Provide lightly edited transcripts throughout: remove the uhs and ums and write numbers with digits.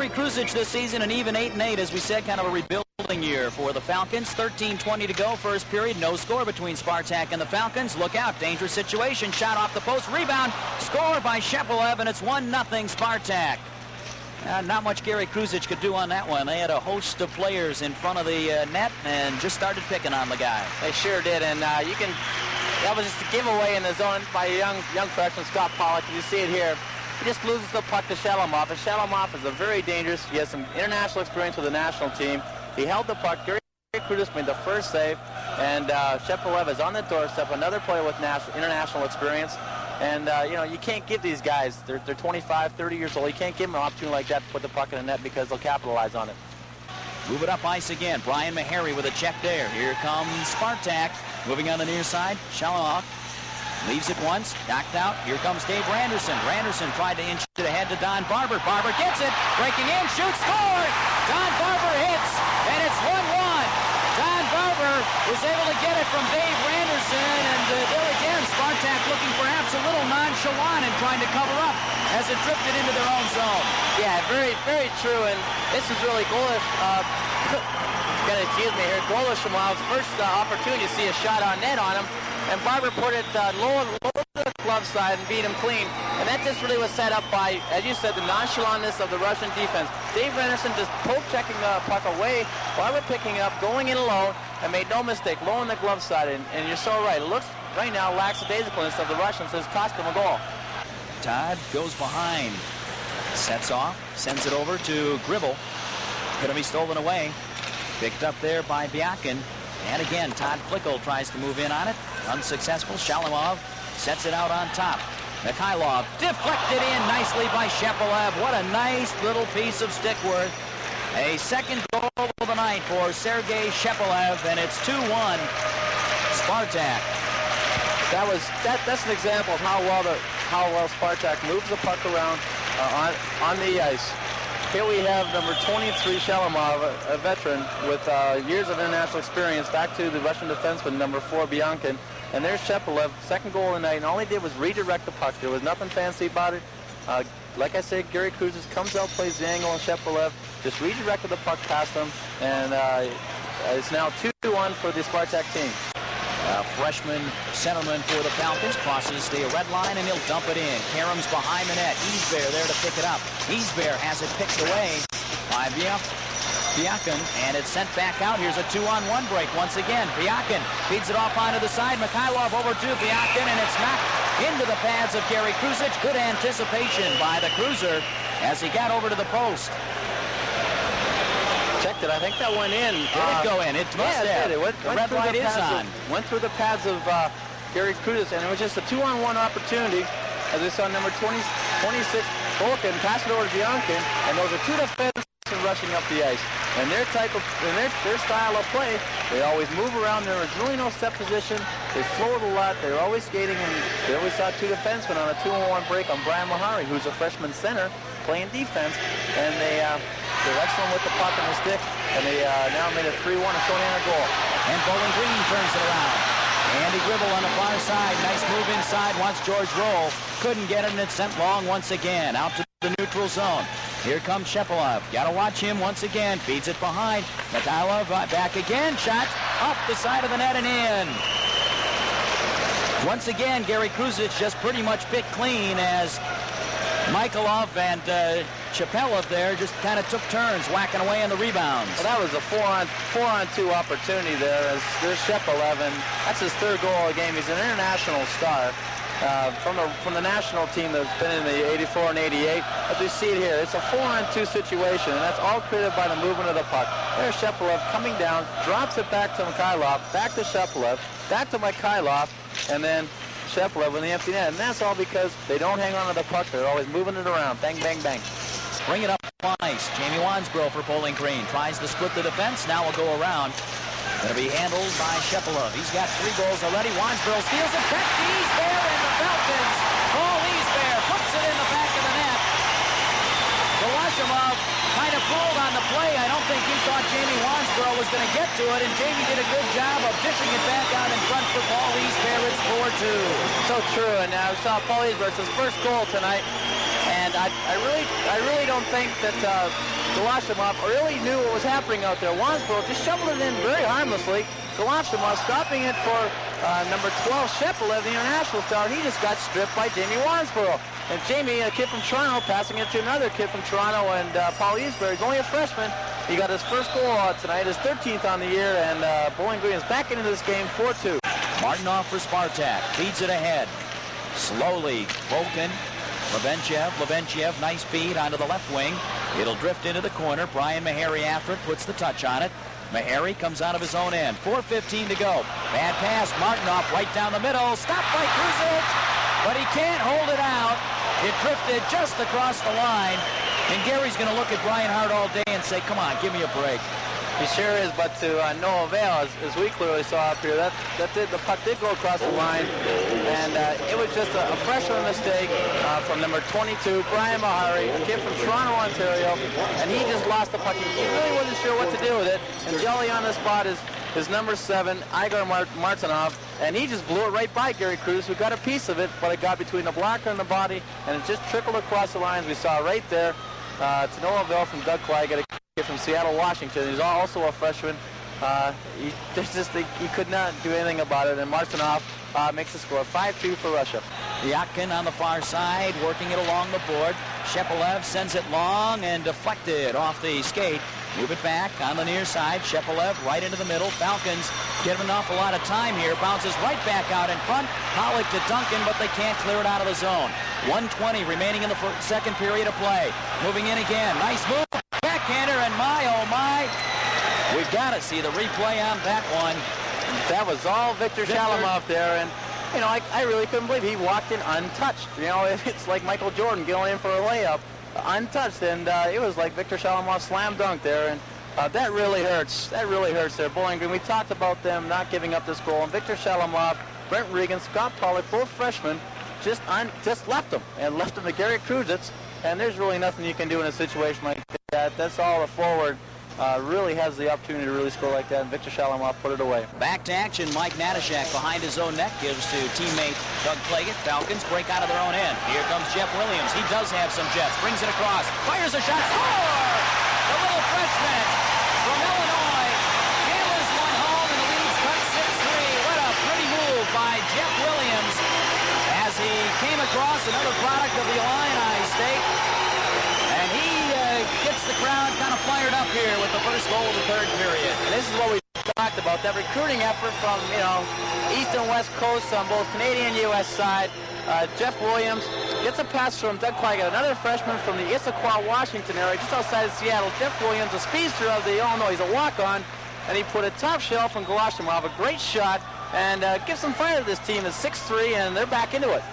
Gary Kruzic this season, an even 8-8, as we said, kind of a rebuilding year for the Falcons. 13:20 to go, first period. No score between Spartak and the Falcons. Look out, dangerous situation. Shot off the post, rebound, score by Shepelef, and it's 1-0 Spartak. Not much Gary Kruzic could do on that one. They had a host of players in front of the net and just started picking on the guy. They sure did, and that was just a giveaway in the zone by a young freshman, Scott Pollock. You see it here. He just loses the puck to Shalomov, and Shalomov is a very dangerous. He has some international experience with the national team. He held the puck. Gary Kruzic made the first save, and Shepelef is on the doorstep, another player with international experience. And, you can't give these guys, they're 25, 30 years old. You can't give them an opportunity like that to put the puck in the net because they'll capitalize on it. Move it up ice again. Brian Meharry with a check there. Here comes Spartak. Moving on the near side. Shalomov leaves it once. Knocked out. Here comes Dave Randerson. Randerson tried to inch it ahead to Don Barber. Barber gets it. Breaking in. Shoots. Score! Don Barber hits. And it's 1-1. Don Barber was able to get it from Dave Randerson. And there again, Spartak looking perhaps a little nonchalant and trying to cover up as it drifted into their own zone. Yeah, very, very true. And this is really Goloshumov's first opportunity to see a shot on net on him. And Barber put it low to the glove side and beat him clean. And that just really was set up by, as you said, the nonchalantness of the Russian defense. Dave Randerson just poke-checking the puck away, Barber picking it up, going in alone, and made no mistake, low on the glove side. And you're so right. It looks right now lackadaisicalness of the Russians has cost them a goal. Todd goes behind, sets off, sends it over to Gribble. Going to be stolen away. Picked up there by Byakin. And again, Todd Flickel tries to move in on it. Unsuccessful. Shalomov sets it out on top. Mihайлov deflected in nicely by Shepelef. What a nice little piece of stick work. A second goal of the night for Sergei Shepelef, and it's 2-1 Spartak. That's an example of how well Spartak moves the puck around on the ice. Here we have number 23, Shalomov, a veteran with years of international experience, back to the Russian defenseman, number 4, Byakin. And there's Shepelef, second goal of the night, and all he did was redirect the puck. There was nothing fancy about it. Like I said, Gary Kruzic comes out, plays the angle, and Shepelef just redirected the puck past him, and it's now 2-1 for the Spartak team. Freshman centerman for the Falcons crosses the red line, and he'll dump it in. Karam's behind the net. Easbear there to pick it up. Easbear has it picked away by Byakin, and it's sent back out. Here's a 2-on-1 break once again. Byakin feeds it off onto the side. Mihайлov over to Byakin, and it's knocked into the pads of Gary Kruzic. Good anticipation by the cruiser as he got over to the post. Checked it. I think that went in. Did it go in? It must have. It went the red light is on. Went through the pads of Gary Kruzic, and it was just a 2-on-1 opportunity. As we saw, number 26, Bolkin, pass it over to Byakin, and those are two defensemen rushing up the ice. And their style of play, they always move around. There was really no set position. They floated a lot. They were always skating, and they always saw two defensemen on a 2-on-1 break on Brian Meharry, who's a freshman center playing defense, and they're excellent with the puck and the stick, and they now made it 3-1 and shorthand goal. And Bowling Green turns it around. Andy Gribble on the far side. Nice move inside once George Roll couldn't get it, and it's sent long once again out to the neutral zone. Here comes Shepelef. Got to watch him once again. Feeds it behind. Mihайлov back again. Shot up the side of the net and in. Once again, Gary Kruzic just pretty much picked clean as Mihайлov and Shepelef there just kind of took turns whacking away on the rebounds. Well, that was a 4-on-2 opportunity there as there's Shepelef, and that's his third goal of the game. He's an international star from the national team that's been in the 84 and 88. As we see it here, it's a 4-on-2 situation, and that's all created by the movement of the puck. There's Shepelef coming down, drops it back to Mihайлov, back to Shepelef, back to Mihайлov, and then Shepelef in the empty net. And that's all because they don't hang on to the puck. They're always moving it around. Bang, bang, bang. Bring it up twice. Jamie Wansbrough for Bowling Green. Tries to split the defense. Now will go around. Going to be handled by Shepelef. He's got 3 goals already. Wansbrough steals it back to Easbear, and the Falcons. Paul Easbear puts it in the back of the net. Golosumov kind of fooled on the play. I don't think he thought Jamie Wansbrough was going to get to it, and Jamie did a good job of dishing it back out in front for Paul Easbear. It's 4-2. So true, and now we saw Paul Easbear, his first goal tonight, and I really don't think that Golошumov really knew what was happening out there. Wansboro just shoveled it in very harmlessly. Golошumov stopping it for number 12, Shepelef, the international star. He just got stripped by Jamie Wansboro. And Jamie, a kid from Toronto, passing it to another kid from Toronto, and Paul Easberry. He's only a freshman. He got his first goal tonight, his 13th on the year, and Bowling Green is back into this game 4-2. Martinov for Spartak. Feeds it ahead. Slowly, Bolkin. Lebenciev, nice feed onto the left wing. It'll drift into the corner. Brian Meharry after it, puts the touch on it. Meharry comes out of his own end. 4:15 to go. Bad pass. Martinov right down the middle. Stopped by Kruzic, but he can't hold it out. It drifted just across the line. And Gary's going to look at Brian Hart all day and say, come on, give me a break. He sure is, but to no avail, as we clearly saw up here. The puck did go across the line, and it was just a freshman mistake from number 22, Brian Meharry, a kid from Toronto, Ontario, and he just lost the puck. He really wasn't sure what to do with it, and Jelly on the spot is number 7, Igor Martinov, and he just blew it right by Gary Cruz, who got a piece of it, but it got between the blocker and the body, and it just trickled across the lines. We saw right there. To no avail from Doug Clyde, from Seattle, Washington. He's also a freshman. He could not do anything about it, and Martinov makes the score 5-2 for Russia. Byakin on the far side, working it along the board. Shepelef sends it long and deflected off the skate. Move it back on the near side. Shepelef right into the middle. Falcons give an awful lot of time here. Bounces right back out in front. Pollock to Duncan, but they can't clear it out of the zone. 1:20 remaining in the second period of play. Moving in again. Nice move. Backhander, and my, oh my. We've got to see the replay on that one. That was all Victor Shalomov there, and you know, I really couldn't believe he walked in untouched. You know, it's like Michael Jordan going in for a layup, untouched, and it was like Victor Shalomov slam dunk there, and that really hurts. That really hurts there. Bowling Green, we talked about them not giving up this goal, and Victor Shalomov, Brent Regan, Scott Pollock, both freshmen, just left them to Gary Kruzitz, and there's really nothing you can do in a situation like that. That's all the forward really has the opportunity to really score like that, and Victor Shalomov put it away. Back to action, Mike Natashak behind his own net, gives to teammate Doug Claggett. Falcons break out of their own end. Here comes Jeff Williams. He does have some jets. Brings it across. Fires a shot. Score! The little freshman from Illinois hammers one home, and the lead's cut 6-3. What a pretty move by Jeff Williams as he came across another product of the Illini stake. And he gets the crowd kind of fired up here with the first goal of the third period. And this is what we talked about, that recruiting effort from, you know, East and West Coast on both Canadian and U.S. side. Jeff Williams gets a pass from Doug Claggett, another freshman from the Issaquah, Washington area, just outside of Seattle. Jeff Williams, a speedster of the Illinois, he's a walk-on, and he put a top shelf from Golошumov, a great shot, and gives some fire to this team. It's 6-3, and they're back into it.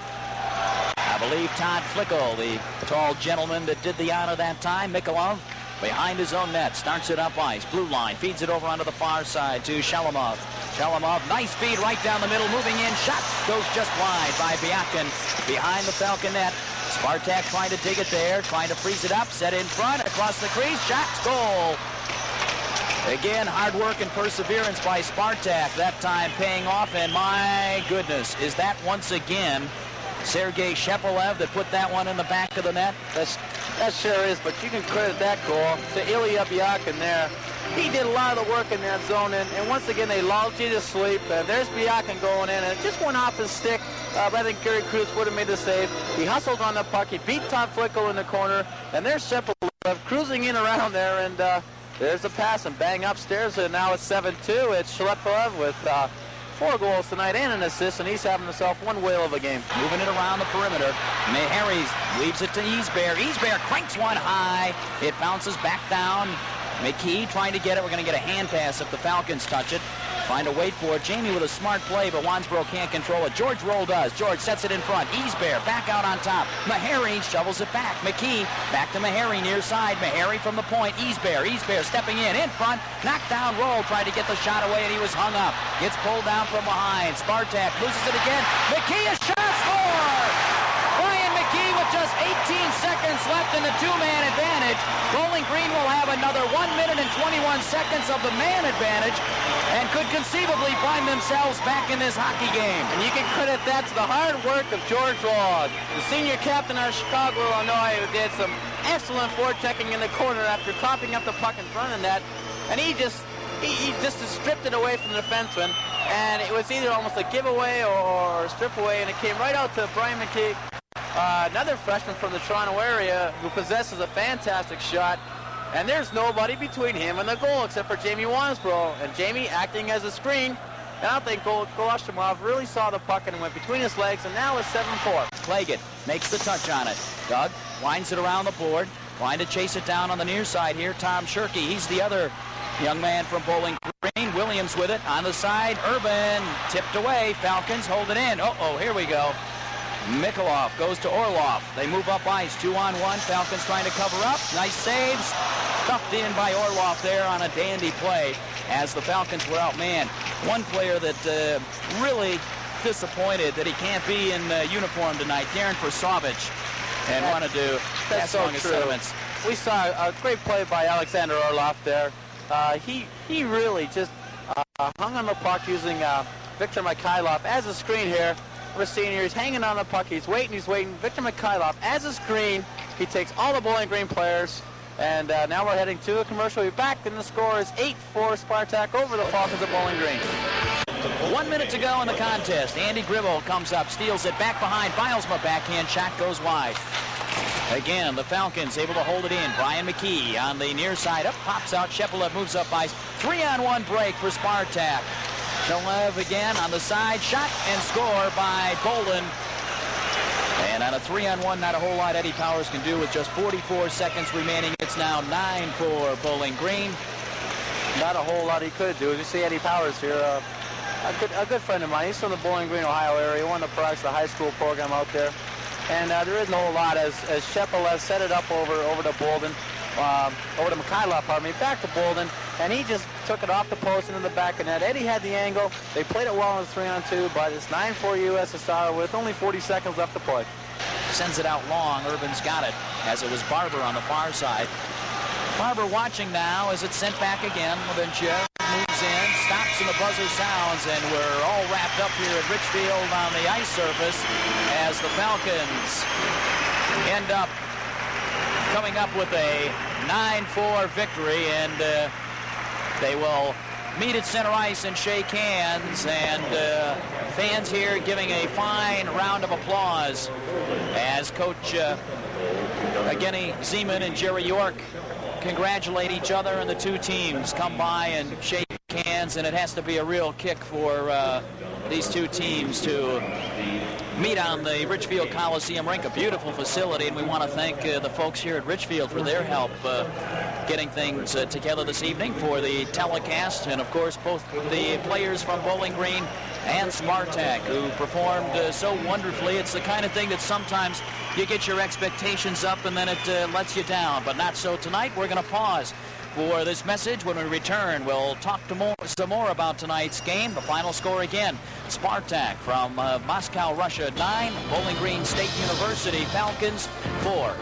I believe Todd Flickel, the tall gentleman that did the honor that time, Michalov, behind his own net, starts it up ice, blue line, feeds it over onto the far side to Shalomov. Shalomov, nice feed right down the middle, moving in, shot goes just wide by Byakin behind the Falcon net. Spartak trying to dig it there, trying to freeze it up, set in front, across the crease, shots, goal. Again, hard work and perseverance by Spartak, that time paying off, and my goodness, is that once again Sergei Shepelef that put that one in the back of the net? That sure is, but you can credit that goal to Ilya Byakin there. He did a lot of the work in that zone, and once again, they lulled you to sleep. There's Byakin going in, and it just went off his stick. But I think Gary Cruz would have made the save. He hustled on the puck. He beat Todd Flickel in the corner, and there's Shepelef cruising in around there, and there's the pass, and bang upstairs, and now it's 7-2. It's Shepelef with 4 goals tonight and an assist, and he's having himself one whale of a game. Moving it around the perimeter. Meharry leaves it to Easberg. Easberg cranks one high. It bounces back down. McKee trying to get it. We're going to get a hand pass if the Falcons touch it. Trying to wait for it. Jamie with a smart play, but Wansboro can't control it. George Roll does. George sets it in front. Easberg back out on top. Meharry shovels it back. McKee back to Meharry near side. Meharry from the point. Easberg stepping in front. Knocked down Roll. Tried to get the shot away, and he was hung up. Gets pulled down from behind. Spartak loses it again. McKee, a shot, score! Brian McKee with just 18 seconds left in the two-man advantage. Bowling Green will have a another 1 minute and 21 seconds of the man advantage and could conceivably find themselves back in this hockey game. And you can credit that to the hard work of George Rod, the senior captain of Chicago, Illinois, who did some excellent forechecking in the corner after topping up the puck in front of the net. And he just stripped it away from the defenseman, and it was either almost a giveaway or a strip away, and it came right out to Brian McKee, another freshman from the Toronto area who possesses a fantastic shot. And there's nobody between him and the goal except for Jamie Wansbrough. And Jamie acting as a screen. And I don't think Golosumov really saw the puck and went between his legs, and now it's 7-4. Claggett makes the touch on it. Doug winds it around the board, trying to chase it down on the near side here. Tom Shirkey, he's the other young man from Bowling Green. Williams with it on the side. Urban tipped away. Falcons hold it in. Uh-oh, here we go. Mihайлов goes to Orlov. They move up ice, 2-on-1. Falcons trying to cover up. Nice saves. Stuffed in by Orlov there on a dandy play as the Falcons were outmanned. One player that really disappointed that he can't be in uniform tonight, Darren Forsovich, and wanted to pass along his sentiments. We saw a great play by Alexander Orlov there. He really just hung on the puck using Victor Mihайлov as a screen here. We're seeing here he's hanging on the puck. He's waiting. Victor Mihайлov as a screen. He takes all the Bowling Green players. And now we're heading to a commercial. We're back, and the score is 8-4 Spartak over the Falcons of Bowling Green. 1 minute to go in the contest. Andy Gribble comes up, steals it back behind. Bilesma backhand shot goes wide. Again, the Falcons able to hold it in. Brian McKee on the near side. Up, pops out. Shepelef moves up ice. 3-on-1 break for Spartak. Shepelef again on the side. Shot and score by Bolden. And on a 3-on-1, not a whole lot Eddie Powers can do with just 44 seconds remaining. It's now 9-4 Bowling Green. Not a whole lot he could do. You see Eddie Powers here, a good friend of mine. He's from the Bowling Green, Ohio area. One of the products of the high school program out there. And there isn't a whole lot as Shepelef set it up over to Bolden, over to Mihайлov, pardon me, back to Bolden, and he just took it off the post into the back of net. Eddie had the angle. They played it well in the 3-on-2, but it's 9-4 USSR with only 40 seconds left to play. Sends it out long. Urban's got it, as it was Barber on the far side. Barber watching now as it's sent back again. Levincia moves in, stops, and the buzzer sounds, and we're all wrapped up here at Richfield on the ice surface as the Falcons end up coming up with a 9-4 victory, and they will meet at center ice and shake hands, and fans here giving a fine round of applause as Coach Evgeny Zeman and Jerry York congratulate each other, and the two teams come by and shake hands, and it has to be a real kick for these two teams to meet on the Richfield Coliseum rink, a beautiful facility, and we want to thank the folks here at Richfield for their help getting things together this evening for the telecast, and of course both the players from Bowling Green and Spartak who performed so wonderfully. It's the kind of thing that sometimes you get your expectations up and then it lets you down, but not so tonight. We're going to pause for this message. When we return, we'll talk some more about tonight's game. The final score again, Spartak from Moscow, Russia, 9, Bowling Green State University Falcons, 4.